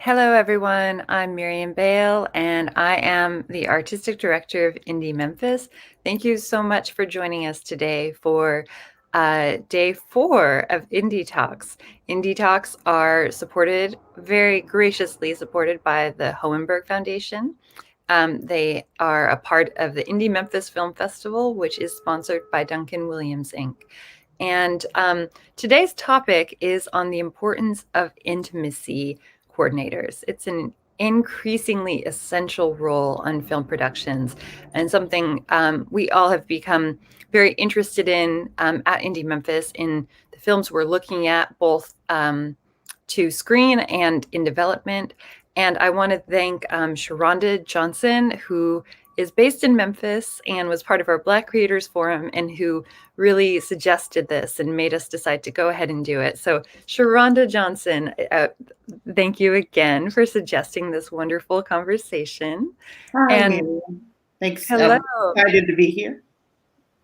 Hello, everyone. I'm Miriam Bale, and I am the Artistic Director of Indie Memphis. Thank you so much for joining us today for day 4 of IndieTalks. IndieTalks are very graciously supported by the Hohenberg Foundation. They are a part of the Indie Memphis Film Festival, which is sponsored by Duncan Williams, Inc. And today's topic is on the importance of intimacy coordinators. It's an increasingly essential role on film productions and something we all have become very interested in at Indie Memphis in the films we're looking at, both to screen and in development. And I want to thank Sharonda Johnson, who is based in Memphis and was part of our Black Creators Forum and who really suggested this and made us decide to go ahead and do it. So Sharonda Johnson, thank you again for suggesting this wonderful conversation. Hi, And Miriam. Thanks. hello. Excited to be here.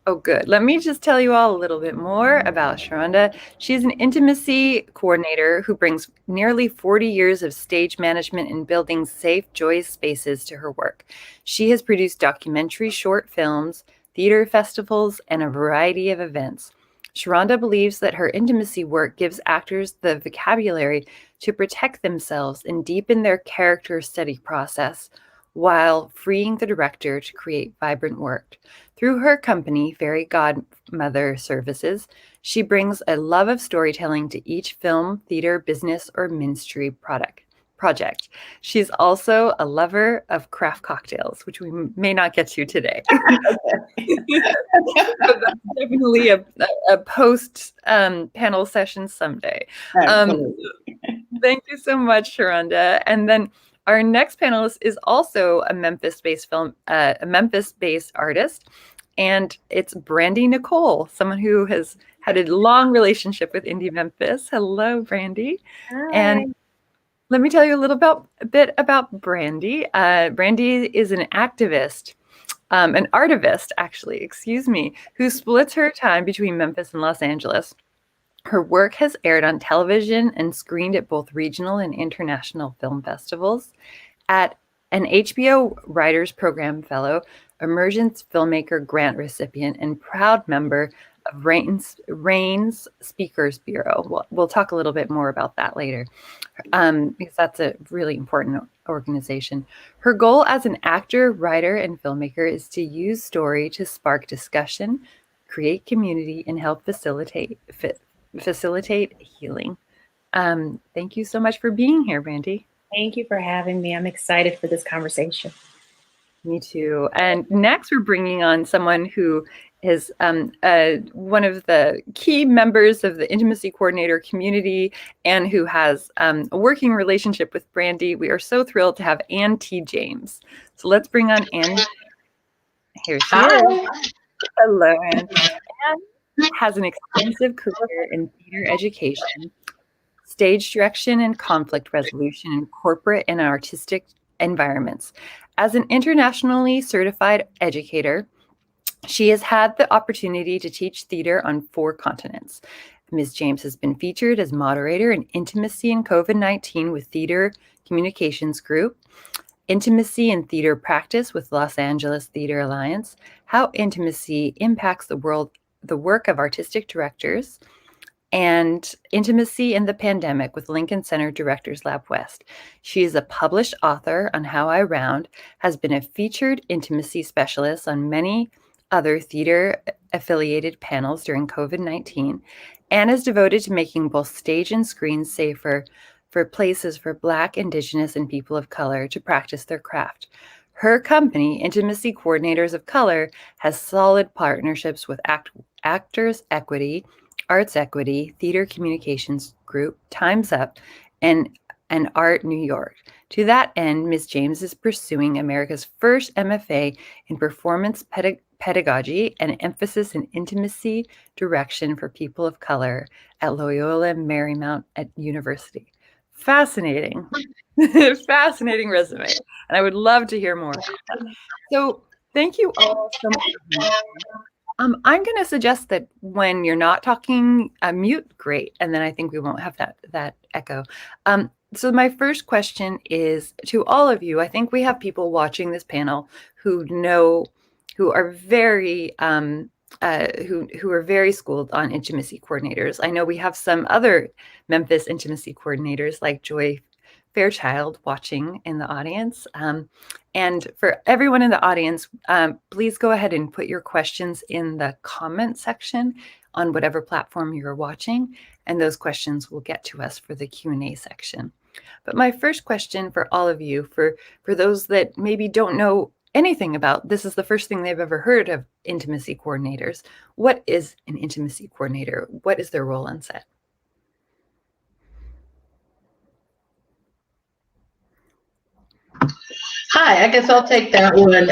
Oh, good. Let me just tell you all a little bit more about Sharonda. She's an intimacy coordinator who brings nearly 40 years of stage management and building safe, joyous spaces to her work. She has produced documentary short films, theater festivals, and a variety of events. Sharonda believes that her intimacy work gives actors the vocabulary to protect themselves and deepen their character study process while freeing the director to create vibrant work. Through her company, Fairy Godmother Services, she brings a love of storytelling to each film, theater, business, or ministry project. She's also a lover of craft cocktails, which we may not get to today. But that's definitely a post panel session someday. Thank you so much, Sharonda. And then our next panelist is also a Memphis-based artist, and it's Brandi Nicole, someone who has had a long relationship with Indie Memphis. Hello, Brandi. Hi. And let me tell you a bit about Brandi. Brandi is an activist, an artivist, actually, excuse me, who splits her time between Memphis and Los Angeles. Her work has aired on television and screened at both regional and international film festivals. At an HBO Writers Program Fellow, Emergence Filmmaker Grant recipient, and proud member of Rain's Speakers Bureau. We'll talk a little bit more about that later, because that's a really important organization. Her goal as an actor, writer, and filmmaker is to use story to spark discussion, create community, and help facilitate healing. Thank you so much for being here, Brandi. Thank you for having me. I'm excited for this conversation. Me too. And next, we're bringing on someone who is one of the key members of the intimacy coordinator community and who has a working relationship with Brandi. We are so thrilled to have Ann T. James. So let's bring on Ann. Here she is. Hello, Ann. Ann has an extensive career in theater education, stage direction, and conflict resolution in corporate and artistic environments. As an internationally certified educator, she has had the opportunity to teach theater on 4 continents. Ms. James has been featured as moderator in Intimacy in COVID-19 with Theater Communications Group, Intimacy in Theater Practice with Los Angeles Theater Alliance, How Intimacy Impacts the Work of Artistic Directors, and Intimacy in the Pandemic with Lincoln Center Directors Lab West. She is a published author on How I Round, has been a featured intimacy specialist on many other theater-affiliated panels during COVID-19, and is devoted to making both stage and screen safer for places for Black, Indigenous, and people of color to practice their craft. Her company, Intimacy Coordinators of Color, has solid partnerships with Actors Equity, Arts Equity, Theater Communications Group, Time's Up, and Art New York. To that end, Ms. James is pursuing America's first MFA in Performance Pedagogy and emphasis in intimacy direction for people of color at Loyola Marymount University. Fascinating. Fascinating resume. And I would love to hear more about that. So thank you all so much. I'm going to suggest that when you're not talking, mute, great. And then I think we won't have that echo. So my first question is to all of you. I think we have people watching this panel who are very who are very schooled on intimacy coordinators. I know we have some other Memphis intimacy coordinators like Joy Fairchild watching in the audience. And for everyone in the audience, please go ahead and put your questions in the comment section on whatever platform you're watching, and those questions will get to us for the Q&A section. But my first question for all of you, for those that maybe don't know anything about, this is the first thing they've ever heard of intimacy coordinators. What is an intimacy coordinator? What is their role on set? Hi, I guess I'll take that one.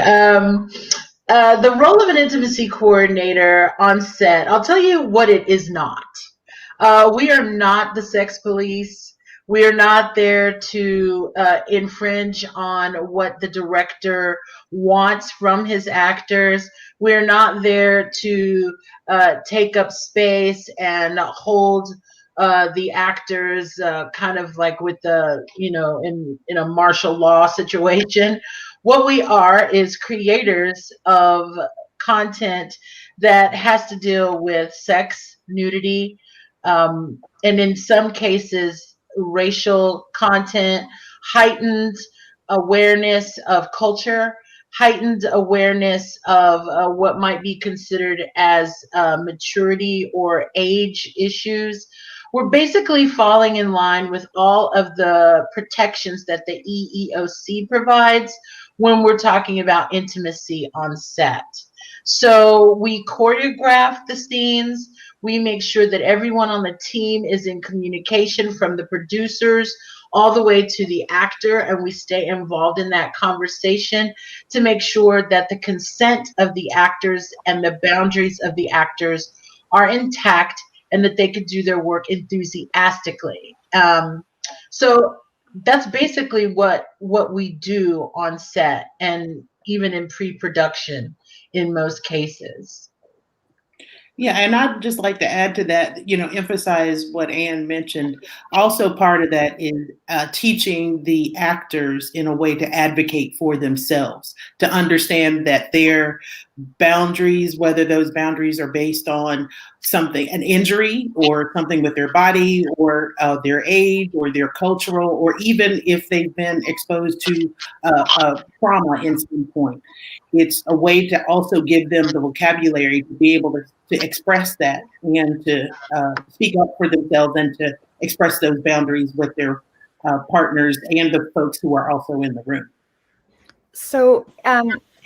The role of an intimacy coordinator on set, I'll tell you what it is not. We are not the sex police. We are not there to infringe on what the director wants from his actors. We're not there to take up space and hold the actors kind of like with the, in a martial law situation. What we are is creators of content that has to deal with sex, nudity, and in some cases, racial content, heightened awareness of culture, heightened awareness of what might be considered as maturity or age issues. We're basically falling in line with all of the protections that the EEOC provides when we're talking about intimacy on set. So we choreograph the scenes. We make sure that everyone on the team is in communication, from the producers all the way to the actor, and we stay involved in that conversation to make sure that the consent of the actors and the boundaries of the actors are intact and that they could do their work enthusiastically. So that's basically what we do on set, and even in pre-production in most cases. Yeah, and I'd just like to add to that, emphasize what Anne mentioned. Also, part of that is teaching the actors in a way to advocate for themselves, to understand that their boundaries, whether those boundaries are based on something, an injury or something with their body or their age or their cultural, or even if they've been exposed to trauma in some point. It's a way to also give them the vocabulary to be able to express that and to speak up for themselves and to express those boundaries with their partners and the folks who are also in the room. So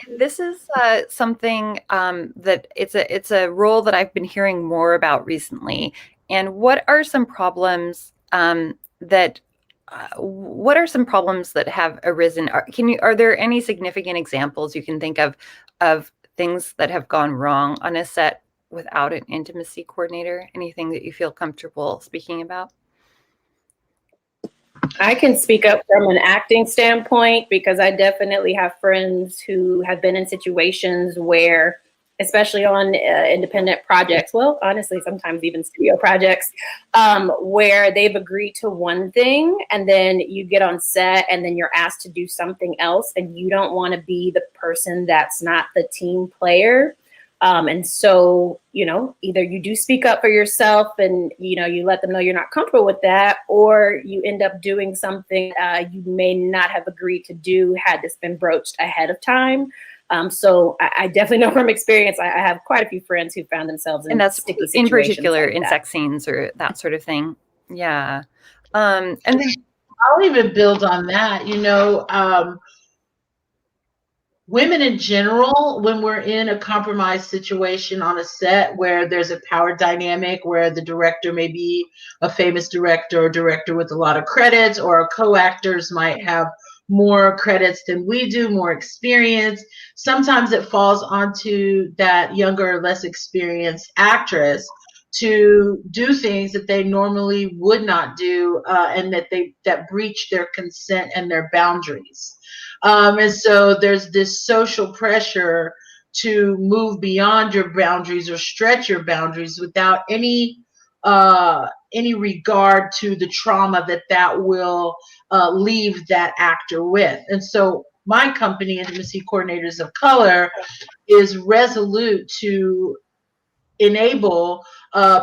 this is something that it's a role that I've been hearing more about recently. And what are some problems that have arisen? Are there any significant examples you can think of things that have gone wrong on a set without an intimacy coordinator? Anything that you feel comfortable speaking about? I can speak up from an acting standpoint because I definitely have friends who have been in situations where, especially on independent projects, well, honestly, sometimes even studio projects, where they've agreed to one thing and then you get on set and then you're asked to do something else and you don't want to be the person that's not the team player. And so, either you do speak up for yourself and, you let them know you're not comfortable with that, or you end up doing something you may not have agreed to do had this been broached ahead of time. So I definitely know from experience, I have quite a few friends who found themselves in sticky situations. In particular, like in that. sex scenes or that sort of thing. Yeah. And then I'll even build on that. Women in general, when we're in a compromised situation on a set where there's a power dynamic, where the director may be a famous director or director with a lot of credits, or co-actors might have more credits than we do, more experience, sometimes it falls onto that younger or less experienced actress to do things that they normally would not do, and that breach their consent and their boundaries. And so there's this social pressure to move beyond your boundaries or stretch your boundaries without any any regard to the trauma that will leave that actor with. And so my company, Intimacy Coordinators of Color, is resolute to enable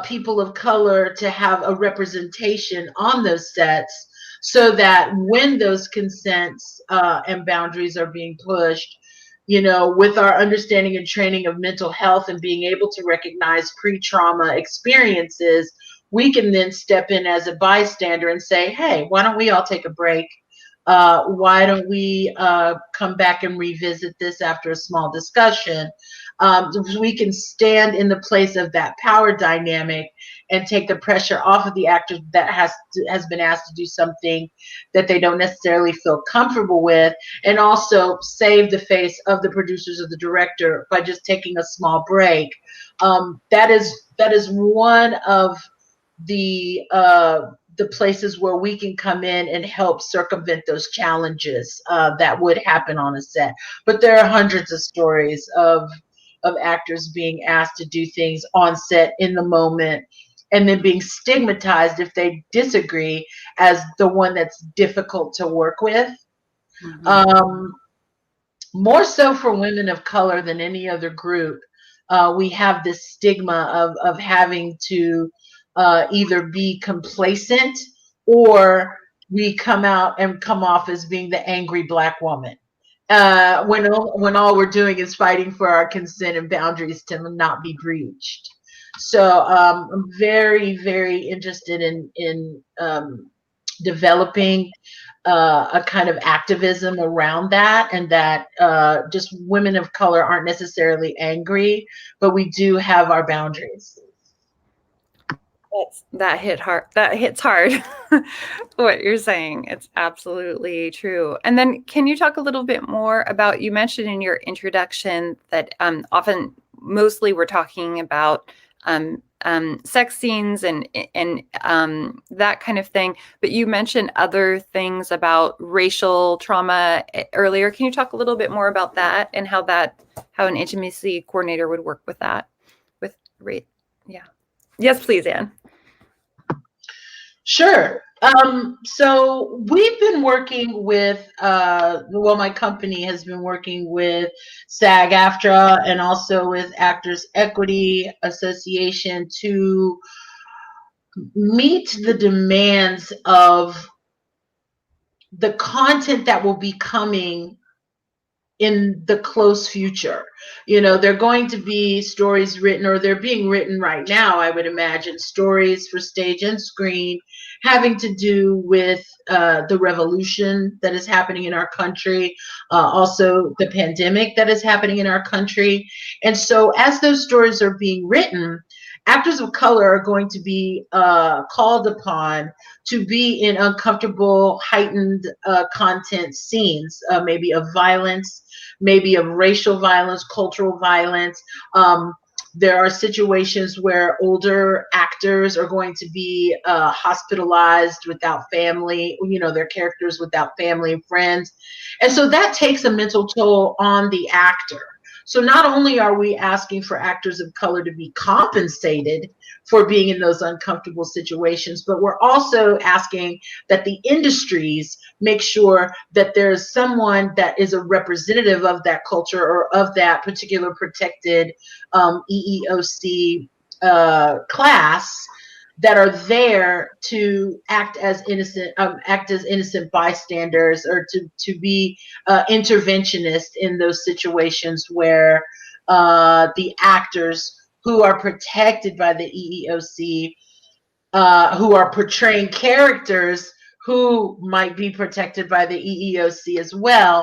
people of color to have a representation on those sets, so that when those consents and boundaries are being pushed, with our understanding and training of mental health and being able to recognize pre-trauma experiences, we can then step in as a bystander and say, hey, why don't we all take a break? Why don't we come back and revisit this after a small discussion? We can stand in the place of that power dynamic and take the pressure off of the actor that has been asked to do something that they don't necessarily feel comfortable with, and also save the face of the producers or the director by just taking a small break. That is one of the places where we can come in and help circumvent those challenges that would happen on a set. But there are hundreds of stories of actors being asked to do things on set in the moment, and then being stigmatized if they disagree as the one that's difficult to work with. Mm-hmm. More so for women of color than any other group, we have this stigma of having to either be complacent, or we come off as being the angry Black woman, when all we're doing is fighting for our consent and boundaries to not be breached. So I'm very, very interested in developing a kind of activism around that, and that just women of color aren't necessarily angry, but we do have our boundaries. That hits hard. What you're saying, it's absolutely true. And then can you talk a little bit more about, you mentioned in your introduction that mostly we're talking about sex scenes and that kind of thing, but you mentioned other things about racial trauma earlier. Can you talk a little bit more about that, and how an intimacy coordinator would work with that, with race? Yeah. Yes, please, Anne. Sure. So we've been working with, my company has been working with SAG-AFTRA and also with Actors Equity Association to meet the demands of the content that will be coming in the close future. They're going to be stories written, or they're being written right now, I would imagine, stories for stage and screen having to do with the revolution that is happening in our country, also the pandemic that is happening in our country. And so as those stories are being written, actors of color are going to be called upon to be in uncomfortable, heightened content scenes, maybe of violence, maybe of racial violence, cultural violence. There are situations where older actors are going to be hospitalized without family, their characters without family and friends. And so that takes a mental toll on the actor. So not only are we asking for actors of color to be compensated for being in those uncomfortable situations, but we're also asking that the industries make sure that there's someone that is a representative of that culture or of that particular protected EEOC class, that are there to act as innocent bystanders, or to be interventionists in those situations where the actors who are protected by the EEOC, who are portraying characters who might be protected by the EEOC as well,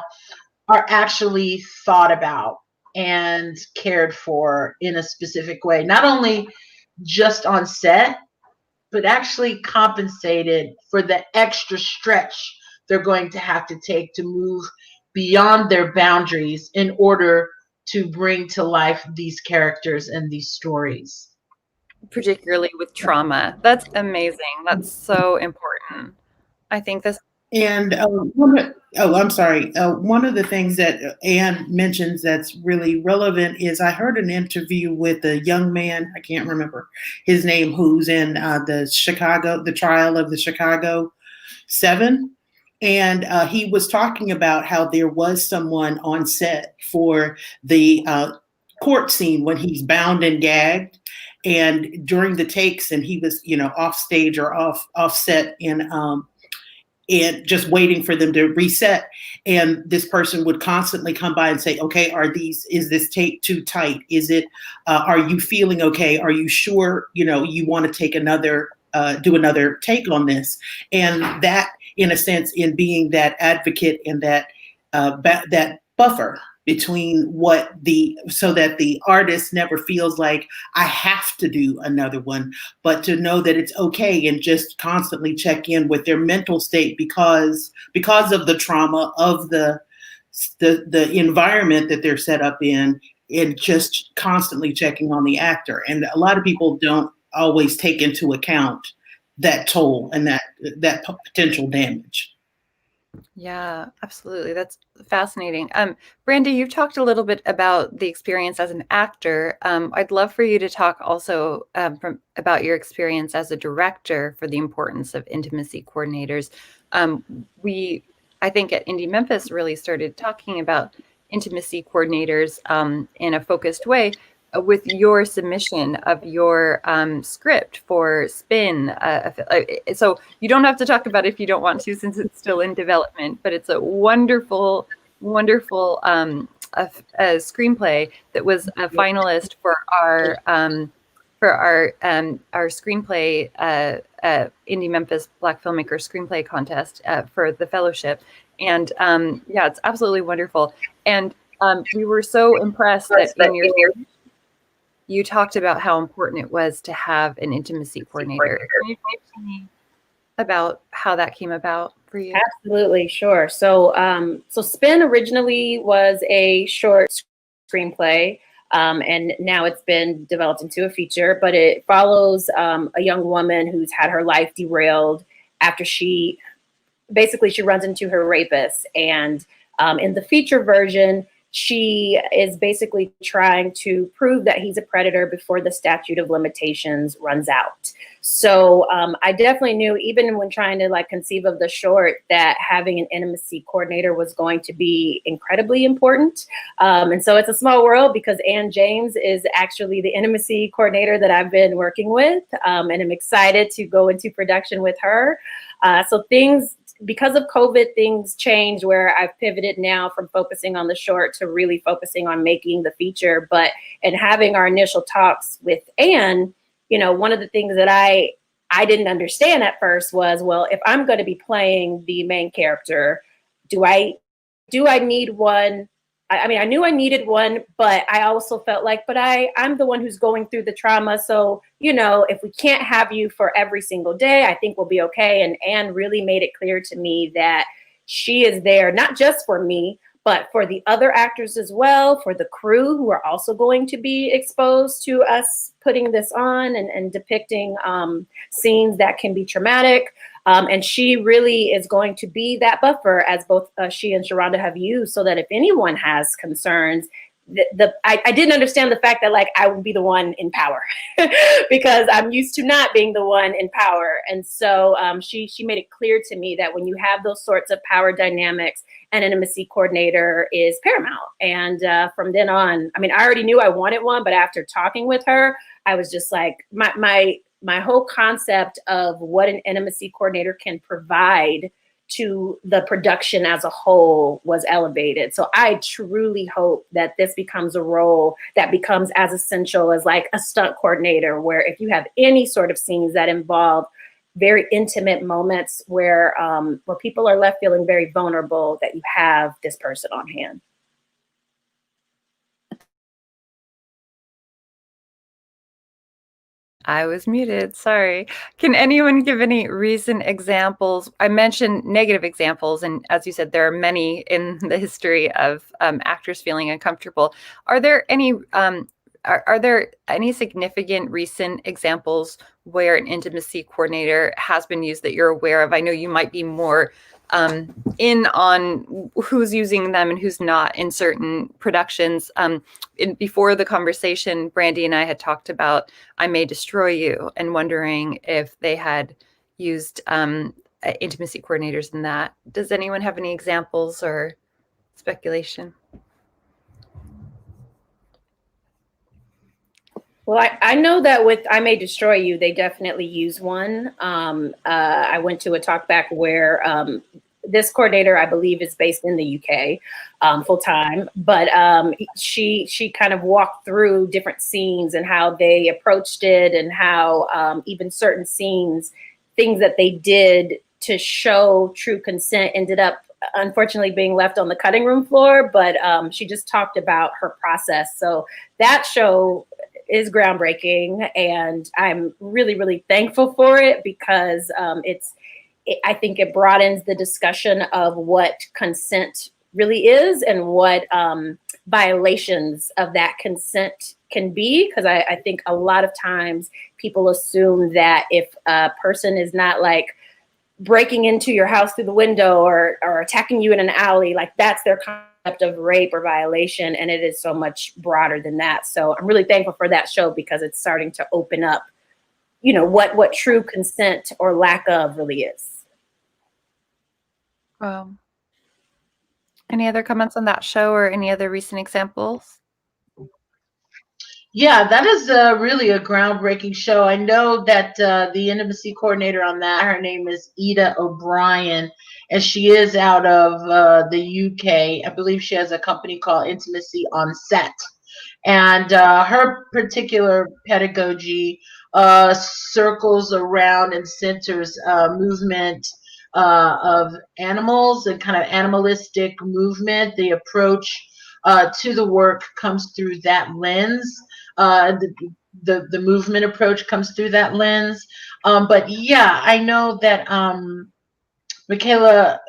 are actually thought about and cared for in a specific way, not only just on set, but actually compensated for the extra stretch they're going to have to take to move beyond their boundaries in order to bring to life these characters and these stories. Particularly with trauma. That's amazing. That's so important. I think this And I'm sorry. One of the things that Anne mentions that's really relevant is I heard an interview with a young man, I can't remember his name, who's in the trial of the Chicago 7. And he was talking about how there was someone on set for the court scene when he's bound and gagged. And during the takes, and he was, off stage or off set and just waiting for them to reset. And this person would constantly come by and say, okay, is this take too tight? Is it, are you feeling okay? Are you sure, you want to take do another take on this? And that, in a sense, in being that advocate and that buffer between so that the artist never feels like I have to do another one, but to know that it's okay and just constantly check in with their mental state because of the trauma of the environment that they're set up in, and just constantly checking on the actor. And a lot of people don't always take into account that toll and that potential damage. Yeah, absolutely. That's fascinating. Brandi, you've talked a little bit about the experience as an actor. I'd love for you to talk also about your experience as a director for the importance of intimacy coordinators. I think at Indie Memphis really started talking about intimacy coordinators in a focused way with your submission of your script for Spin. So you don't have to talk about it if you don't want to, since it's still in development, but it's a wonderful, wonderful a screenplay that was a finalist for our screenplay Indie Memphis Black Filmmaker Screenplay Contest for the fellowship. And yeah, it's absolutely wonderful. And we were so impressed that you talked about how important it was to have an intimacy coordinator. Can you talk to me about how that came about for you? Absolutely, sure. So, Spin originally was a short screenplay, and now it's been developed into a feature. But it follows a young woman who's had her life derailed after she runs into her rapist, and in the feature version, she is basically trying to prove that he's a predator before the statute of limitations runs out. So I definitely knew, even when trying to conceive of the short, that having an intimacy coordinator was going to be incredibly important. And so it's a small world because Ann James is actually the intimacy coordinator that I've been working with. And I'm excited to go into production with her. Because of COVID, things changed where I've pivoted now from focusing on the short to really focusing on making the feature. But in having our initial talks with Anne, one of the things that I didn't understand at first was, well, if I'm going to be playing the main character, do I need one? I mean, I knew I needed one, but I also felt like, but I'm the one who's going through the trauma. So, if we can't have you for every single day, I think we'll be okay. And Anne really made it clear to me that she is there, not just for me, but for the other actors as well, for the crew who are also going to be exposed to us putting this on and depicting scenes that can be traumatic. And she really is going to be that buffer, as both she and Sharonda have used, so that if anyone has concerns, I didn't understand the fact that I would be the one in power because I'm used to not being the one in power. And so she made it clear to me that when you have those sorts of power dynamics, an intimacy coordinator is paramount. And from then on, I mean, I already knew I wanted one, but after talking with her, I was just like, my whole concept of what an intimacy coordinator can provide to the production as a whole was elevated. So I truly hope that this becomes a role that becomes as essential as a stunt coordinator, where if you have any sort of scenes that involve very intimate moments where people are left feeling very vulnerable, that you have this person on hand. I was muted, sorry. Can anyone give any recent examples? I mentioned negative examples, and as you said, there are many in the history of actors feeling uncomfortable. Are there any significant recent examples where an intimacy coordinator has been used that you're aware of? I know you might be more in on who's using them and who's not in certain productions. Before the conversation, Brandi and I had talked about I May Destroy You and wondering if they had used intimacy coordinators in that. Does anyone have any examples or speculation? Well, I know that with I May Destroy You, they definitely use one. I went to a talk back where this coordinator, I believe, is based in the UK full time, but she kind of walked through different scenes and how they approached it and how even certain scenes, things that they did to show true consent ended up unfortunately being left on the cutting room floor, but she just talked about her process. So that show is groundbreaking, and I'm really, really thankful for it because I think it broadens the discussion of what consent really is and what violations of that consent can be. Because I think a lot of times people assume that if a person is not like breaking into your house through the window or attacking you in an alley, like that's their concept of rape or violation, and it is so much broader than that. So I'm really thankful for that show because it's starting to open up, what true consent or lack of really is. Any other comments on that show or any other recent examples? Yeah, that is really a groundbreaking show. I know that the intimacy coordinator on that, her name is Eda O'Brien, and she is out of the UK. I believe she has a company called Intimacy on Set. And her particular pedagogy circles around and centers movement of animals and kind of animalistic movement. The approach to the work comes through that lens. The movement approach comes through that lens. But yeah, I know that Michaela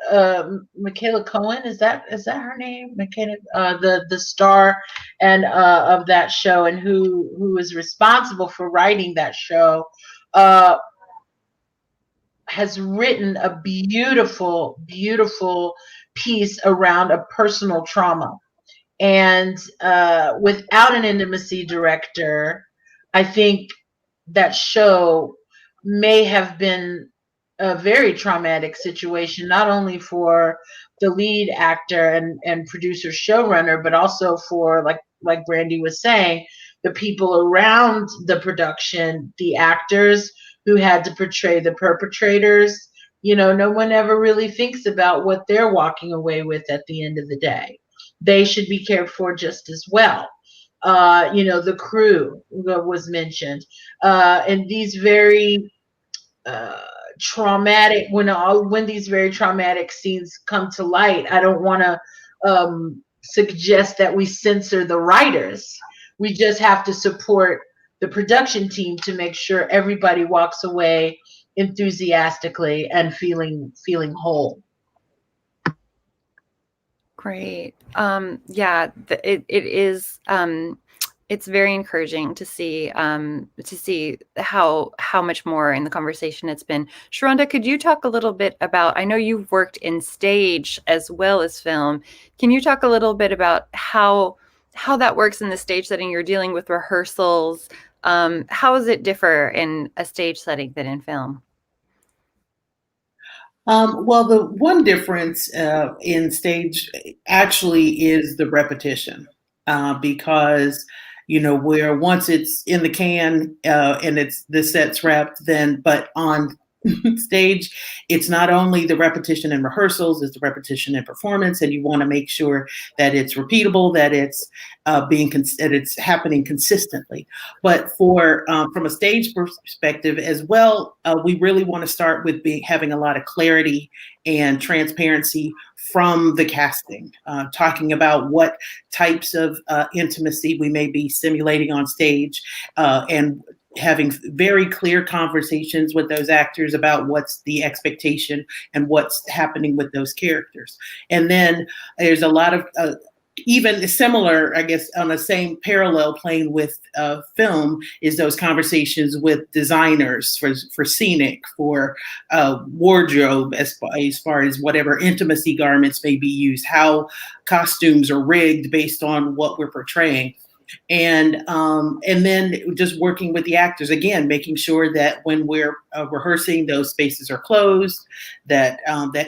Cohen, is that her name? Michaela, the star and of that show, and who is responsible for writing that show, has written a beautiful piece around a personal trauma. And without an intimacy director, I think that show may have been a very traumatic situation, not only for the lead actor and producer showrunner, but also for, like Brandi was saying, the people around the production, the actors who had to portray the perpetrators. No one ever really thinks about what they're walking away with at the end of the day. They should be cared for just as well. The crew was mentioned, and these very traumatic, when these very traumatic scenes come to light, I don't want to suggest that we censor the writers. We just have to support the production team to make sure everybody walks away enthusiastically and feeling whole. Great. Yeah, it is. It's very encouraging to see how much more in the conversation it's been. Sharonda, could you talk a little bit about? I know you've worked in stage as well as film. Can you talk a little bit about how that works in the stage setting? You're dealing with rehearsals. How does it differ in a stage setting than in film? Well, the one difference in stage actually is the repetition, because where once it's in the can and the set's wrapped, but on stage, it's not only the repetition in rehearsals, it's the repetition in performance, and you want to make sure that it's repeatable, that it's that it's happening consistently. But from a stage perspective as well, we really want to start with having a lot of clarity and transparency from the casting, talking about what types of intimacy we may be simulating on stage, and having very clear conversations with those actors about what's the expectation and what's happening with those characters. And then there's a lot of even similar, I guess, on the same parallel plane with film is those conversations with designers for scenic, for wardrobe, as far as whatever intimacy garments may be used, how costumes are rigged based on what we're portraying. And then just working with the actors, again, making sure that when we're rehearsing, those spaces are closed, that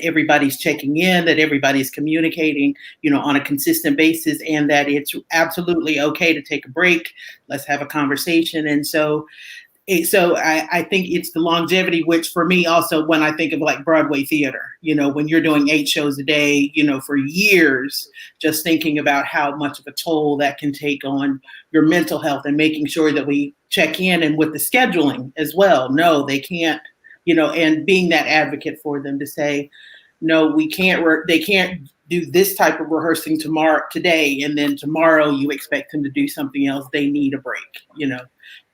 everybody's checking in, that everybody's communicating, on a consistent basis, and that it's absolutely okay to take a break. Let's have a conversation. And so I think it's the longevity, which for me also, when I think of like Broadway theater, when you're doing 8 shows a day, for years, just thinking about how much of a toll that can take on your mental health, and making sure that we check in, and with the scheduling as well. No, they can't, and being that advocate for them to say, no, we can't, they can't do this type of rehearsing today, and then tomorrow you expect them to do something else. They need a break,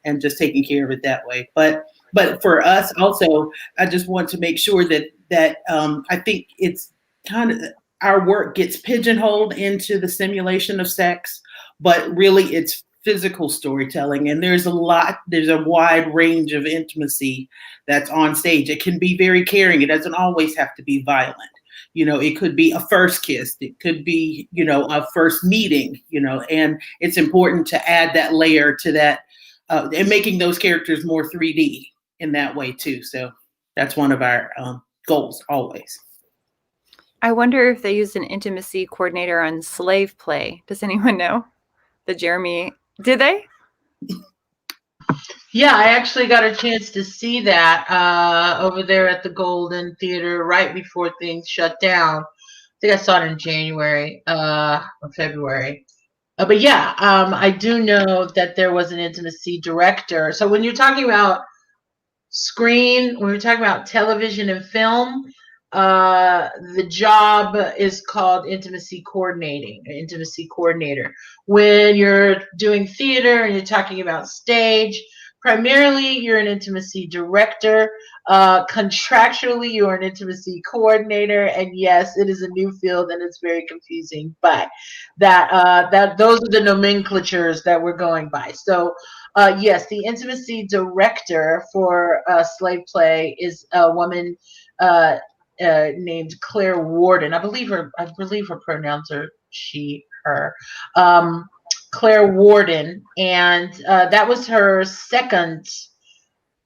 and just taking care of it that way. But for us also, I just want to make sure that I think it's kind of, our work gets pigeonholed into the simulation of sex, but really it's physical storytelling. And there's a wide range of intimacy that's on stage. It can be very caring. It doesn't always have to be violent. It could be a first kiss. It could be, a first meeting, and it's important to add that layer to that, and making those characters more 3D in that way too. So that's one of our goals always. I wonder if they used an intimacy coordinator on Slave Play. Does anyone know? Did they? Yeah, I actually got a chance to see that over there at the Golden Theater right before things shut down. I think I saw it in January or February. But yeah, I do know that there was an intimacy director. So when you're talking about when you're talking about television and film, the job is called intimacy coordinator. When you're doing theater and you're talking about stage, primarily you're an intimacy director. Contractually, you're an intimacy coordinator. And yes, it is a new field and it's very confusing, but those are the nomenclatures that we're going by. So yes, the intimacy director for Slave Play is a woman named Claire Warden. I believe her pronouns are she, her. Claire Warden, and that was her second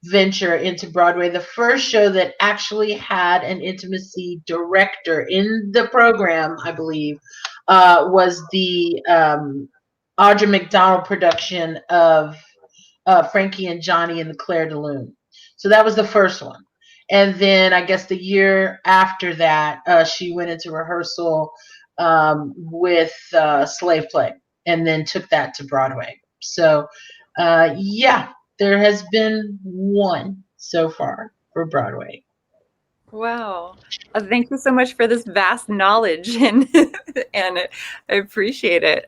venture into Broadway. The first show that actually had an intimacy director in the program, I believe, was the Audra McDonald production of Frankie and Johnny and the Claire de Lune. So that was the first one. And then I guess the year after that, she went into rehearsal with Slave Play, and then took that to Broadway. So yeah, there has been one so far for Broadway. Wow. Thank you so much for this vast knowledge, and I appreciate it.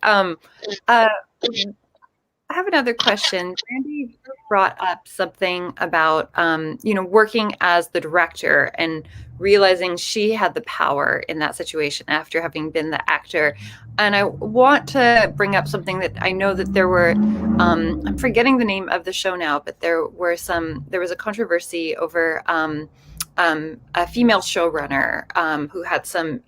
I have another question. Brandi brought up something about, working as the director and realizing she had the power in that situation after having been the actor. And I want to bring up something that I know that there were, I'm forgetting the name of the show now, but there was a controversy over a female showrunner who had some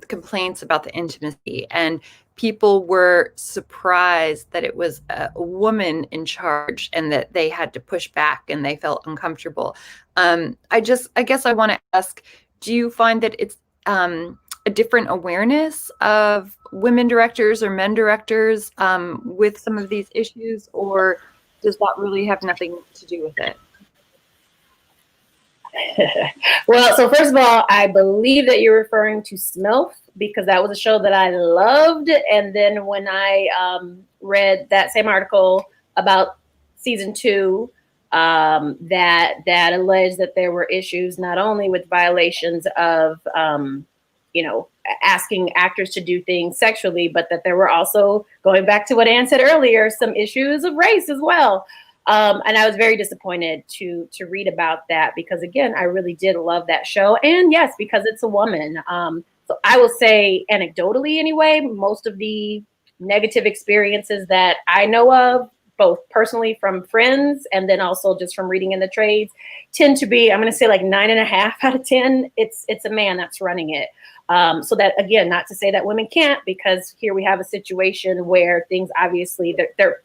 complaints about the intimacy, and people were surprised that it was a woman in charge and that they had to push back and they felt uncomfortable. I guess I want to ask, do you find that it's a different awareness of women directors or men directors with some of these issues, or does that really have nothing to do with it? Well, so first of all, I believe that you're referring to SMILF, because that was a show that I loved. And then when I read that same article about season 2, that alleged that there were issues not only with violations of, asking actors to do things sexually, but that there were also, going back to what Ann said earlier, some issues of race as well. And I was very disappointed to read about that, because again, I really did love that show. And yes, because it's a woman. So I will say anecdotally anyway, most of the negative experiences that I know of, both personally from friends and then also just from reading in the trades, tend to be, I'm going to say like 9.5 out of 10. It's a man that's running it. So that, again, not to say that women can't, because here we have a situation where things obviously,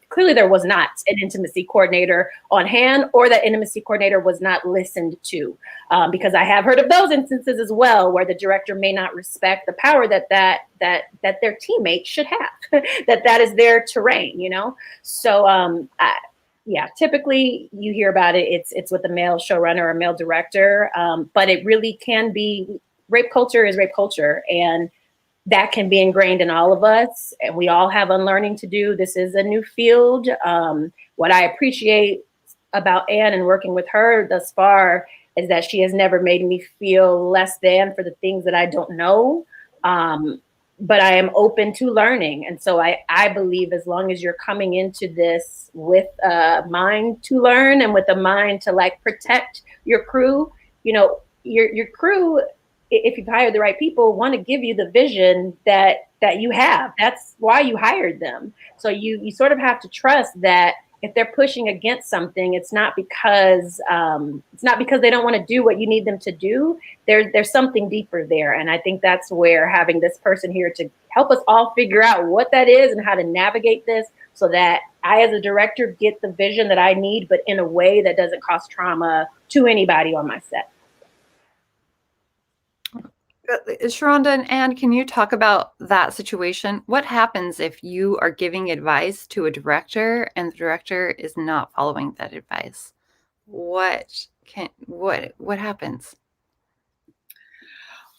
clearly there was not an intimacy coordinator on hand, or that intimacy coordinator was not listened to. Because I have heard of those instances as well, where the director may not respect the power that their teammates should have, that is their terrain, you know? So, yeah, typically you hear about it, it's with a male showrunner or a male director, but it really can be, rape culture is rape culture, and that can be ingrained in all of us, and we all have unlearning to do. This is a new field. What I appreciate about Anne and working with her thus far is that she has never made me feel less than for the things that I don't know. But I am open to learning. And so I believe as long as you're coming into this with a mind to learn and with a mind to like protect your crew, you know, your crew, if you've hired the right people, want to give you the vision that you have. That's why you hired them. So you sort of have to trust that if they're pushing against something, it's not because they don't want to do what you need them to do. There's something deeper there. And I think that's where having this person here to help us all figure out what that is and how to navigate this, so that I, as a director, get the vision that I need, but in a way that doesn't cause trauma to anybody on my set. Sharonda and Anne, can you talk about that situation? What happens if you are giving advice to a director and the director is not following that advice? What happens?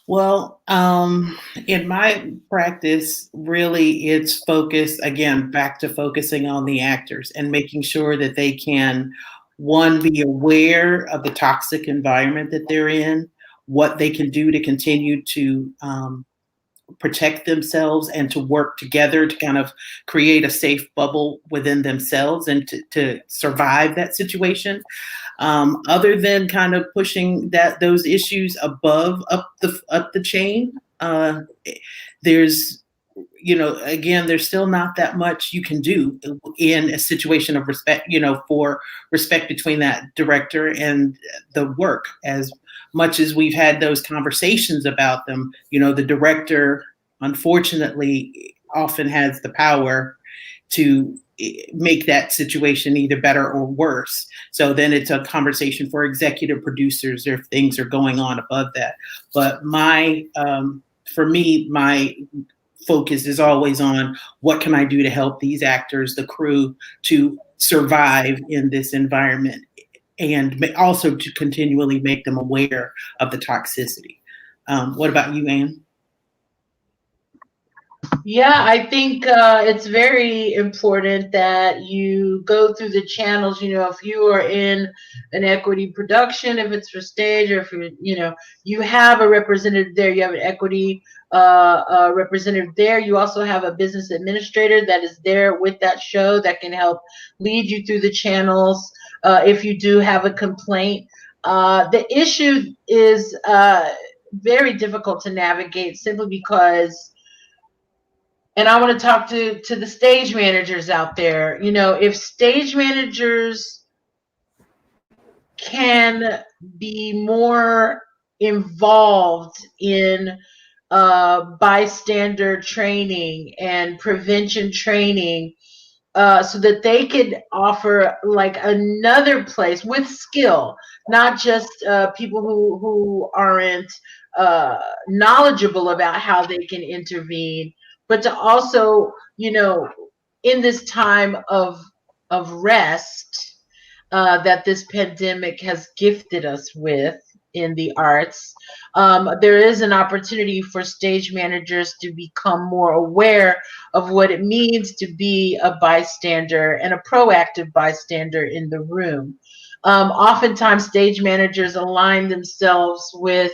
Well, in my practice, really, it's focused, again, back to focusing on the actors and making sure that they can, one, be aware of the toxic environment that they're in, what they can do to continue to protect themselves and to work together to kind of create a safe bubble within themselves and to survive that situation. Other than kind of pushing those issues up the chain, there's, again, there's still not that much you can do in a situation of respect, for respect between that director and the work. As much as we've had those conversations about them, the director, unfortunately, often has the power to make that situation either better or worse. So then it's a conversation for executive producers if things are going on above that. But for me, my focus is always on what can I do to help these actors, the crew, to survive in this environment, and also to continually make them aware of the toxicity. What about you, Anne? Yeah, I think it's very important that you go through the channels. If you are in an equity production, if it's for stage, or if you have a representative there, you have an equity representative there. You also have a business administrator that is there with that show that can help lead you through the channels. If you do have a complaint, the issue is very difficult to navigate, simply because. And I want to talk to the stage managers out there. If stage managers can be more involved in bystander training and prevention training, so that they could offer like another place with skill, not just people who aren't knowledgeable about how they can intervene, but to also, in this time of rest that this pandemic has gifted us with in the arts, there is an opportunity for stage managers to become more aware of what it means to be a bystander and a proactive bystander in the room. Oftentimes, stage managers align themselves with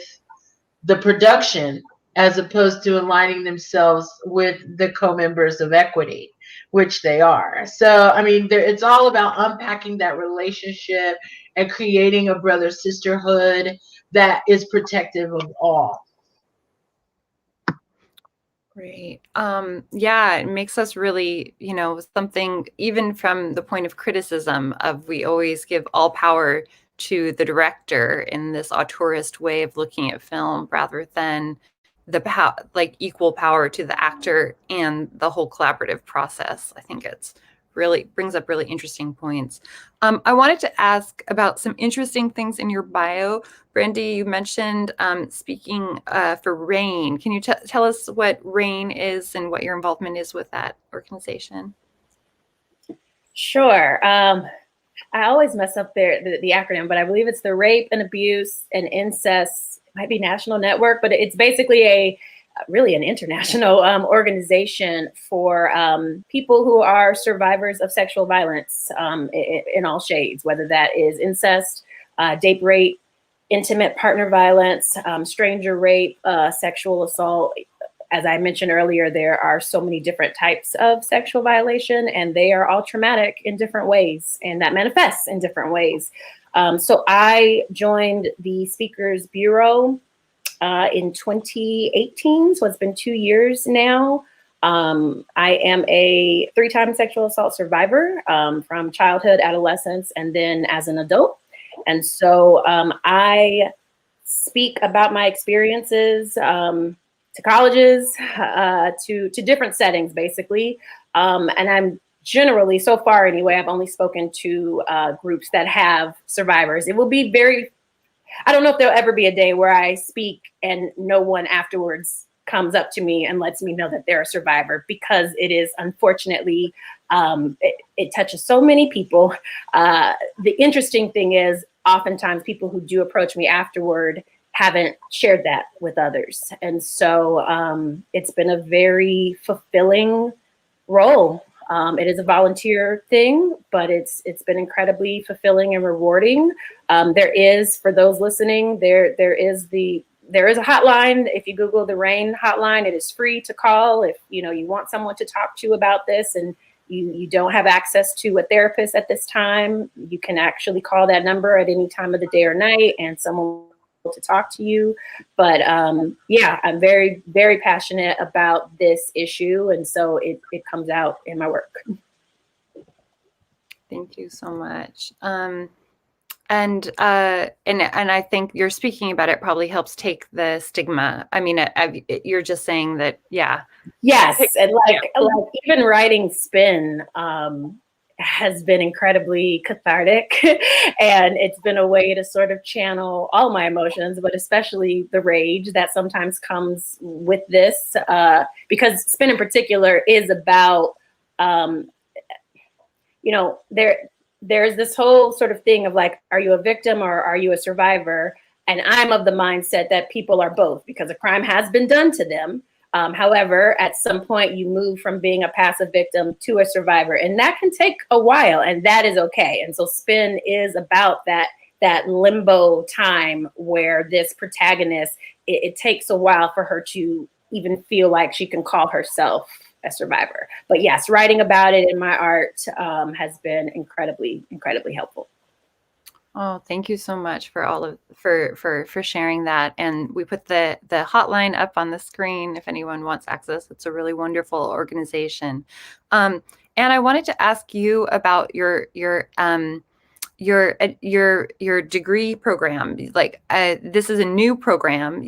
the production as opposed to aligning themselves with the co-members of equity, which they are. So, it's all about unpacking that relationship and creating a brother-sisterhood that is protective of all. Great. Yeah, it makes us really, something, even from the point of criticism of, we always give all power to the director in this auteurist way of looking at film, rather than equal power to the actor and the whole collaborative process. I think it's really brings up really interesting points. I wanted to ask about some interesting things in your bio. Brandi, you mentioned speaking for RAIN. Can you tell us what RAIN is and what your involvement is with that organization? Sure. I always mess up the acronym, but I believe it's the Rape and Abuse and Incest, it might be National Network, but it's basically really an international organization for people who are survivors of sexual violence in all shades, whether that is incest, date rape, intimate partner violence, stranger rape, sexual assault. As I mentioned earlier, there are so many different types of sexual violation, and they are all traumatic in different ways, and that manifests in different ways. So I joined the Speakers Bureau in 2018, so it's been 2 years now. I am a 3-time sexual assault survivor from childhood, adolescence, and then as an adult. And so I speak about my experiences to colleges, to different settings, basically. And I'm generally, so far anyway, I've only spoken to groups that have survivors. It will be I don't know if there'll ever be a day where I speak and no one afterwards comes up to me and lets me know that they're a survivor, because it is, unfortunately, it touches so many people. The interesting thing is, oftentimes people who do approach me afterward haven't shared that with others. And so it's been a very fulfilling role. It is a volunteer thing, but it's been incredibly fulfilling and rewarding. There is, for those listening, there is a hotline. If you Google the RAIN hotline, it is free to call. If you want someone to talk to about this and you don't have access to a therapist at this time, you can actually call that number at any time of the day or night, and someone to talk to you. But yeah, I'm very, very passionate about this issue, and so it comes out in my work. Thank you so much. And I think you're speaking about it probably helps take the stigma. I mean, you're just saying that, yeah. Yes, and like even writing Spin has been incredibly cathartic, and it's been a way to sort of channel all my emotions, but especially the rage that sometimes comes with this, because Spin in particular is about, there's this whole sort of thing of like, are you a victim or are you a survivor? And I'm of the mindset that people are both, because a crime has been done to them. However, at some point you move from being a passive victim to a survivor, and that can take a while, and that is okay. And so Spin is about that limbo time where this protagonist, it takes a while for her to even feel like she can call herself a survivor. But yes, writing about it in my art has been incredibly, incredibly helpful. Oh, thank you so much for sharing that. And we put the hotline up on the screen if anyone wants access. It's a really wonderful organization. And I wanted to ask you about your degree program. Like this is a new program.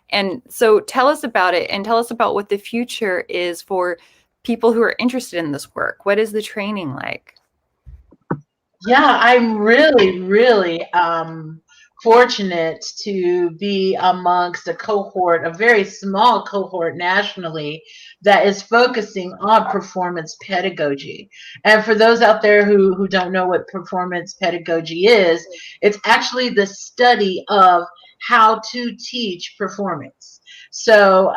And so tell us about it, and tell us about what the future is for people who are interested in this work. What is the training like? Yeah, I'm really, really fortunate to be amongst a very small cohort nationally that is focusing on performance pedagogy. And for those out there who don't know what performance pedagogy is, it's actually the study of how to teach performance. So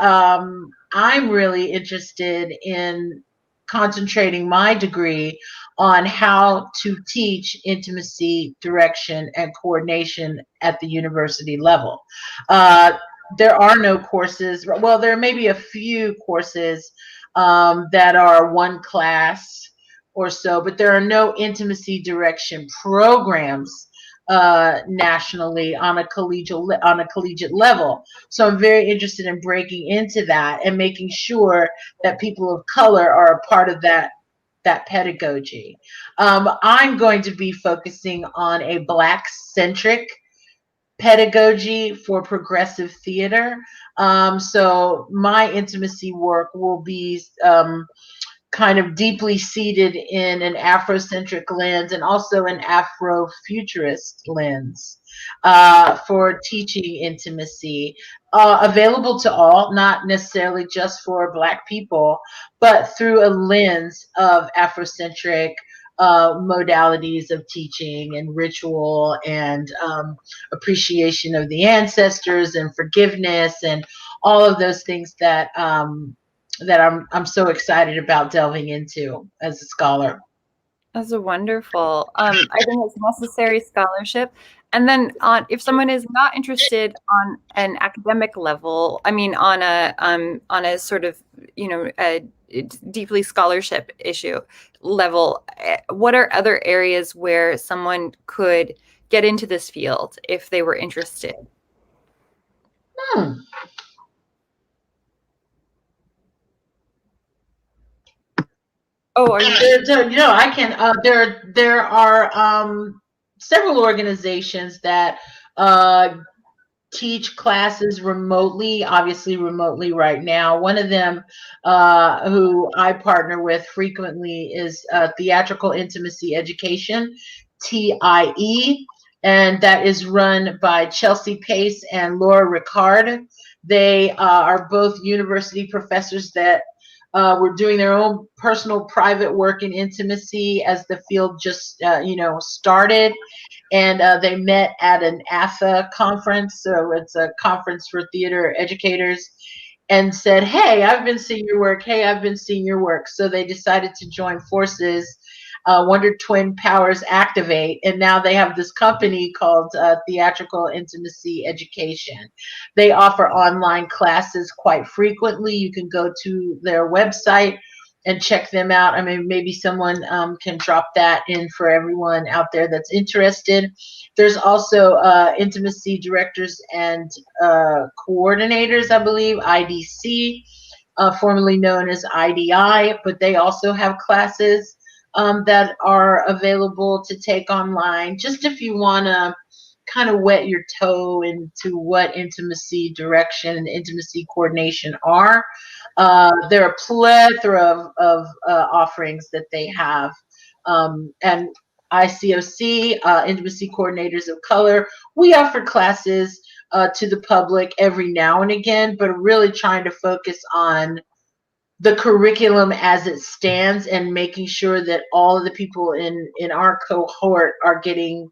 I'm really interested in concentrating my degree on how to teach intimacy, direction, and coordination at the university level. There are no courses. Well, there may be a few courses that are one class or so, but there are no intimacy direction programs nationally on a collegiate level. So I'm very interested in breaking into that and making sure that people of color are a part of that pedagogy. I'm going to be focusing on a Black-centric pedagogy for progressive theater. So my intimacy work will be kind of deeply seated in an Afrocentric lens and also an Afrofuturist lens for teaching intimacy, available to all, not necessarily just for Black people, but through a lens of Afrocentric modalities of teaching and ritual and appreciation of the ancestors and forgiveness and all of those things that I'm so excited about delving into as a scholar. That's a wonderful. I think it's necessary scholarship. And then if someone is not interested on an academic level, I mean, on a sort of, a deeply scholarship issue level, what are other areas where someone could get into this field if they were interested? Oh, are you? I can. There are several organizations that teach classes remotely, obviously remotely right now. One of them, who I partner with frequently, is Theatrical Intimacy Education, TIE, and that is run by Chelsea Pace and Laura Ricard. They are both university professors that were doing their own personal private work in intimacy as the field just started, and they met at an AFA conference. So it's a conference for theater educators, and said, "Hey, I've been seeing your work. Hey, I've been seeing your work." So they decided to join forces. Wonder Twin Powers activate, and now they have this company called Theatrical Intimacy Education. They offer online classes quite frequently. You can go to their website and check them out. I mean, maybe someone can drop that in for everyone out there that's interested. There's also intimacy directors and coordinators, I believe, IDC, formerly known as IDI, but they also have classes that are available to take online, just if you want to kind of wet your toe into what intimacy direction and intimacy coordination are. There are a plethora of offerings that they have. And ICOC, Intimacy Coordinators of Color, we offer classes to the public every now and again, but really trying to focus on the curriculum as it stands and making sure that all of the people in our cohort are getting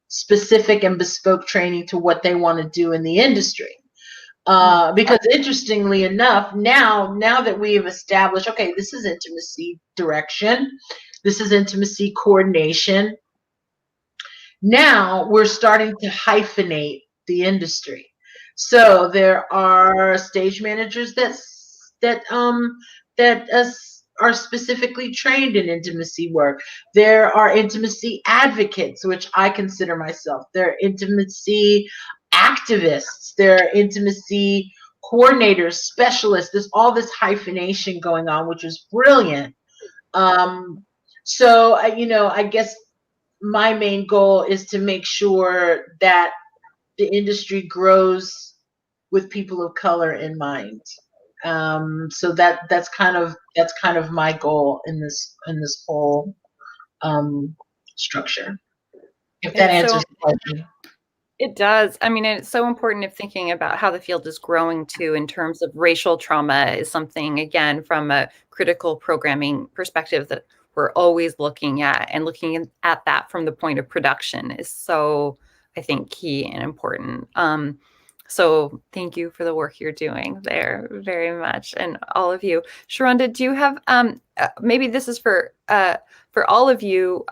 specific and bespoke training to what they want to do in the industry. Because interestingly enough, now that we have established, okay, this is intimacy direction, this is intimacy coordination, now we're starting to hyphenate the industry. So there are stage managers that are specifically trained in intimacy work. There are intimacy advocates, which I consider myself. There are intimacy activists. There are intimacy coordinators, specialists. There's all this hyphenation going on, which is brilliant. So I guess my main goal is to make sure that the industry grows with people of color in mind. So that's kind of my goal in this whole structure. If that answers the question. It does. I mean, it's so important if thinking about how the field is growing too, in terms of racial trauma is something, again, from a critical programming perspective that we're always looking at, and looking at that from the point of production is so, I think, key and important. So thank you for the work you're doing there very much. And all of you. Sharonda, do you have, maybe this is for all of you.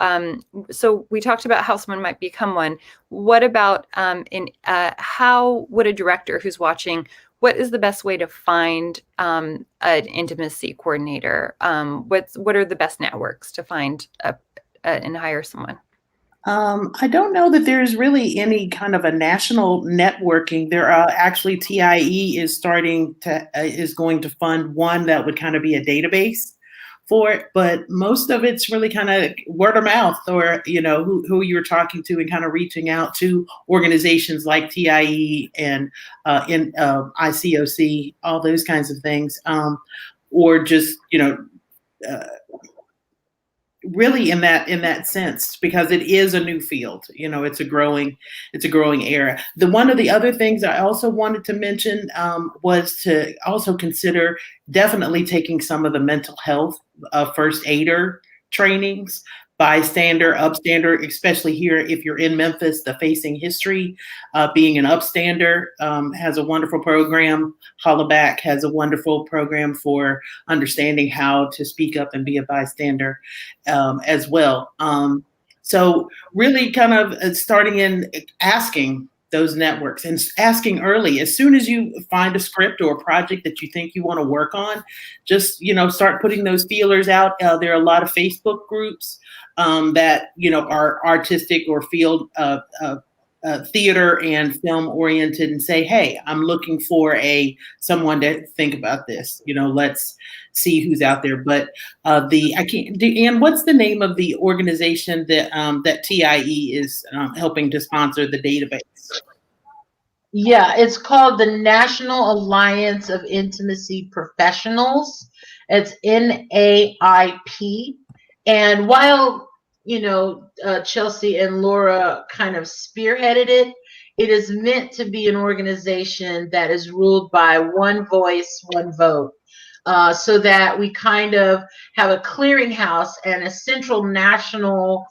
So we talked about how someone might become one. What about how would a director who's watching, what is the best way to find an intimacy coordinator? What are the best networks to find and hire someone? I don't know that there's really any kind of a national networking. There are actually TIE is going to fund one that would kind of be a database for it, but most of it's really kind of word of mouth, or who you're talking to and kind of reaching out to organizations like TIE and ICOC, all those kinds of things, or just really in that sense, because it is a new field. It's a growing area. One of the other things I also wanted to mention was to also consider definitely taking some of the mental health first aider trainings, bystander, upstander, especially here if you're in Memphis. The Facing History, being an upstander, has a wonderful program. Hollaback has a wonderful program for understanding how to speak up and be a bystander as well. So really kind of starting in asking those networks and asking early, as soon as you find a script or a project that you think you want to work on, just, start putting those feelers out. There are a lot of Facebook groups that, are artistic or field theater and film oriented, and say, hey, I'm looking for someone to think about this. Let's see who's out there. But and what's the name of the organization that TIE is helping to sponsor the database? Yeah, it's called the National Alliance of Intimacy Professionals. It's NAIP. And while Chelsea and Laura kind of spearheaded it, it is meant to be an organization that is ruled by one voice, one vote, so that we kind of have a clearinghouse and a central national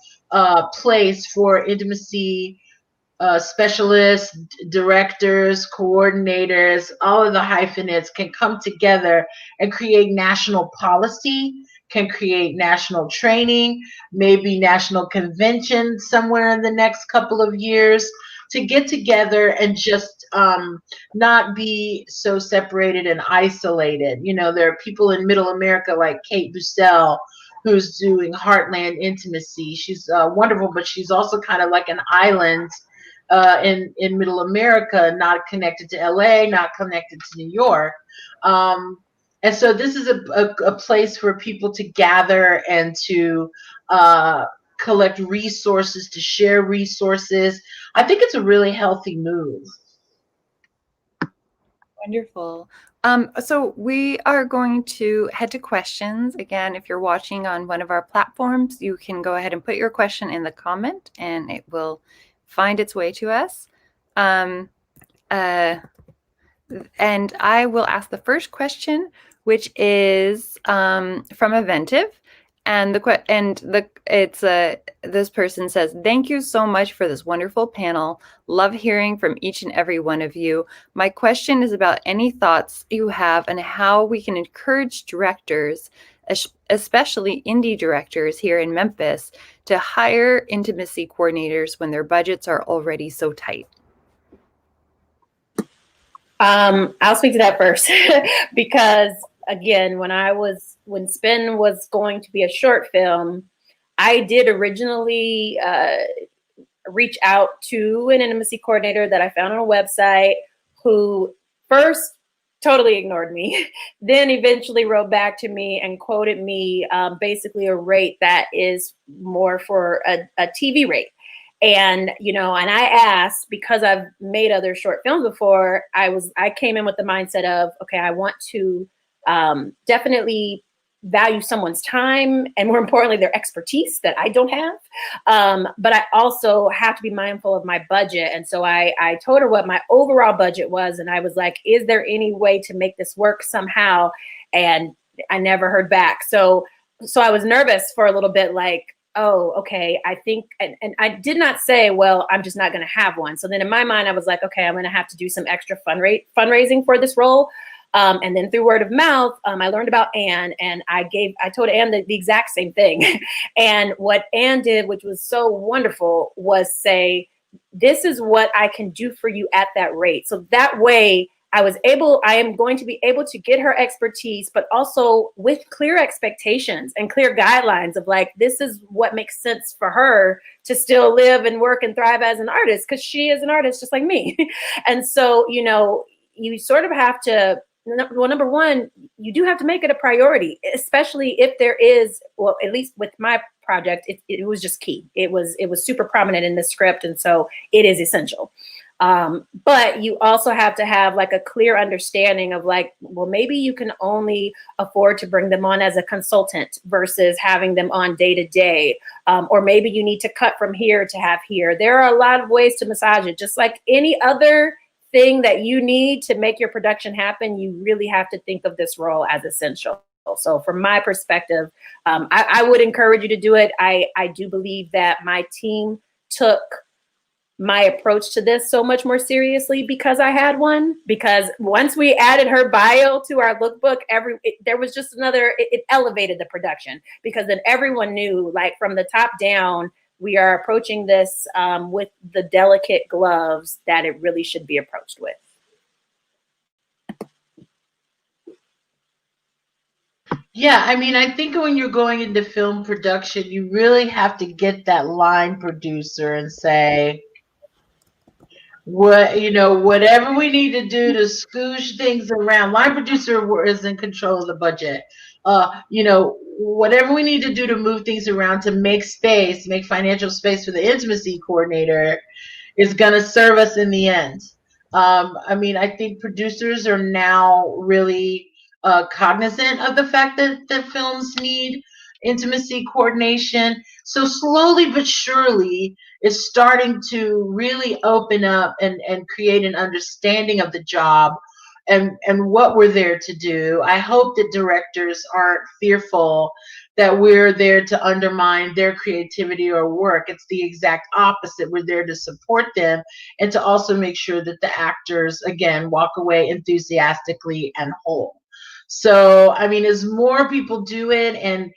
place for intimacy specialists, directors, coordinators, all of the hyphenates can come together and create national policy, can create national training, maybe national convention somewhere in the next couple of years, to get together and just not be so separated and isolated. There are people in Middle America like Kate Bussell, who's doing Heartland Intimacy. She's wonderful, but she's also kind of like an island in Middle America, not connected to LA, not connected to New York. And so this is a place for people to gather and to collect resources, to share resources. I think it's a really healthy move. Wonderful. So we are going to head to questions. Again, if you're watching on one of our platforms, you can go ahead and put your question in the comment and it will find its way to us. And I will ask the first question, which is from Aventive. And this person says, "Thank you so much for this wonderful panel. Love hearing from each and every one of you. My question is about any thoughts you have on how we can encourage directors, especially indie directors here in Memphis, to hire intimacy coordinators when their budgets are already so tight." I'll speak to that first because again, when Spin was going to be a short film, I did originally reach out to an intimacy coordinator that I found on a website, who first totally ignored me, then eventually wrote back to me and quoted me basically a rate that is more for a TV rate. And, and I asked, because I've made other short films before, I came in with the mindset of, okay, I want to definitely value someone's time and, more importantly, their expertise that I don't have. But I also have to be mindful of my budget. And so I told her what my overall budget was. And I was like, is there any way to make this work somehow? And I never heard back. So I was nervous for a little bit, like, oh, okay, I think, and I did not say, well, I'm just not going to have one. So then in my mind, I was like, okay, I'm going to have to do some extra fundraising for this role. And then through word of mouth, I learned about Anne, and I told Anne the exact same thing. And what Anne did, which was so wonderful, was say, this is what I can do for you at that rate. So that way I am going to be able to get her expertise, but also with clear expectations and clear guidelines of like, this is what makes sense for her to still live and work and thrive as an artist, because she is an artist just like me. And so, you know, you sort of have to, well, number one, you do have to make it a priority, especially if there is, well, at least with my project, it was just key. It was super prominent in the script. And so it is essential. But you also have to have like a clear understanding of like, well, maybe you can only afford to bring them on as a consultant versus having them on day to day. Or maybe you need to cut from here to have here. There are a lot of ways to massage it, just like any other thing that you need to make your production happen. You really have to think of this role as essential. So from my perspective, I would encourage you to do it. I do believe that my team took my approach to this so much more seriously because I had one. Because once we added her bio to our lookbook, there was just it elevated the production, because then everyone knew, like from the top down, we are approaching this with the delicate gloves that it really should be approached with. Yeah, I mean, I think when you're going into film production, you really have to get that line producer and say, whatever we need to do to scoosh things around. Line producer is in control of the budget. Whatever we need to do to move things around to make financial space for the intimacy coordinator is going to serve us in the end. I mean, I think producers are now really cognizant of the fact that films need intimacy coordination. So slowly but surely, it's starting to really open up and create an understanding of the job and what we're there to do. I hope that directors aren't fearful that we're there to undermine their creativity or work. It's the exact opposite. We're there to support them and to also make sure that the actors, again, walk away enthusiastically and whole. So, I mean, as more people do it and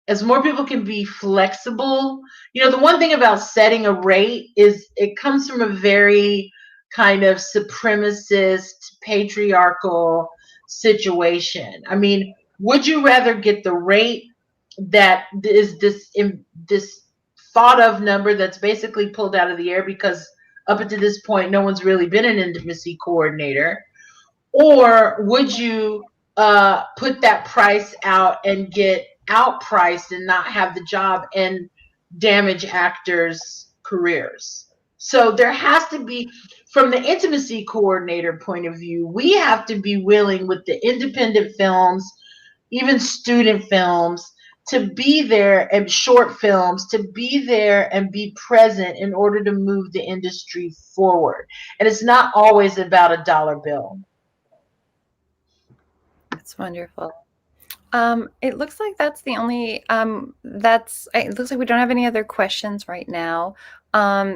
as more people can be flexible, the one thing about setting a rate is it comes from a very kind of supremacist, patriarchal situation. I mean, would you rather get the rate that is this thought of number that's basically pulled out of the air because up until this point, no one's really been an intimacy coordinator? Or would you put that price out and get outpriced and not have the job and damage actors' careers? So there has to be, from the intimacy coordinator point of view, we have to be willing with the independent films, even student films, to be there, and short films, to be there and be present in order to move the industry forward. And it's not always about a dollar bill. That's wonderful. It looks like that's the only, it looks like we don't have any other questions right now.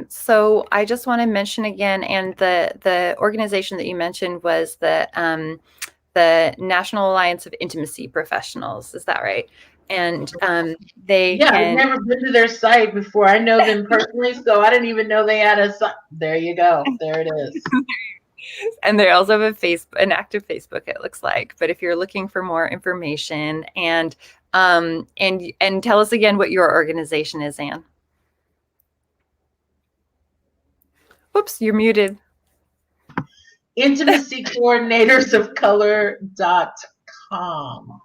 So I just want to mention again, and the organization that you mentioned was the National Alliance of Intimacy Professionals. Is that right? And I've never been to their site before. I know them personally, so I didn't even know they had a site. There you go. There it is. And they also have an active Facebook, it looks like. But if you're looking for more information, and tell us again what your organization is, Anne. Whoops, you're muted. IntimacyCoordinatorsOfColor.com.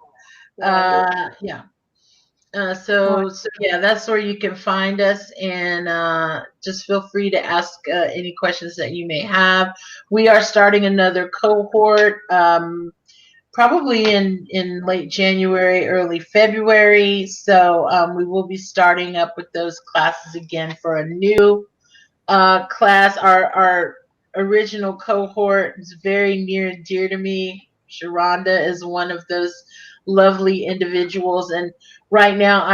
So that's where you can find us, and just feel free to ask any questions that you may have. We are starting another cohort, probably in late January, early February. So we will be starting up with those classes again for a new class. Our original cohort is very near and dear to me. Sharonda is one of those lovely individuals, and right now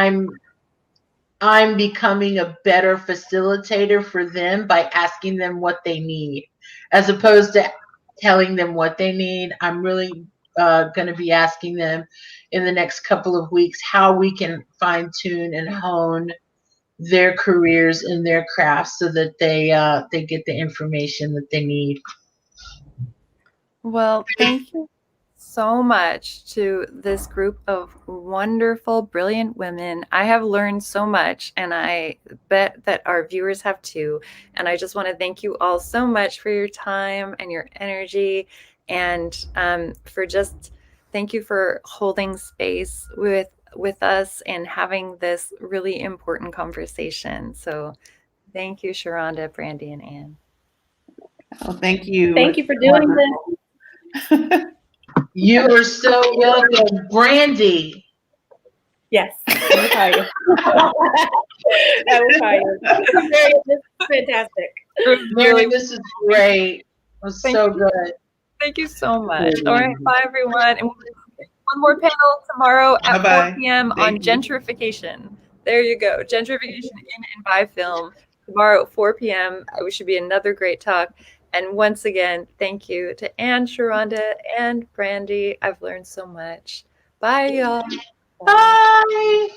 I'm becoming a better facilitator for them by asking them what they need, as opposed to telling them what they need. I'm really going to be asking them in the next couple of weeks how we can fine tune and hone their careers and their crafts so that they get the information that they need. Well, thank you so much to this group of wonderful, brilliant women. I have learned so much, and I bet that our viewers have too. And I just want to thank you all so much for your time and your energy, and for just thank you for holding space with us and having this really important conversation. So thank you, Sharonda, Brandi, and Anne. Oh, thank you. Thank you for doing this. You are so welcome, Brandi. Yes, I will call you. I will call you. This is fantastic. Mary, this is great. It was so good. Thank you so much. All right, bye everyone. And one more panel tomorrow at Bye-bye. 4 p.m. on Thank you. gentrification. There you go. Gentrification in and by film. Tomorrow at 4 p.m. We should be another great talk. And once again, thank you to Anne, Sharonda, and Brandi. I've learned so much. Bye, y'all. Bye.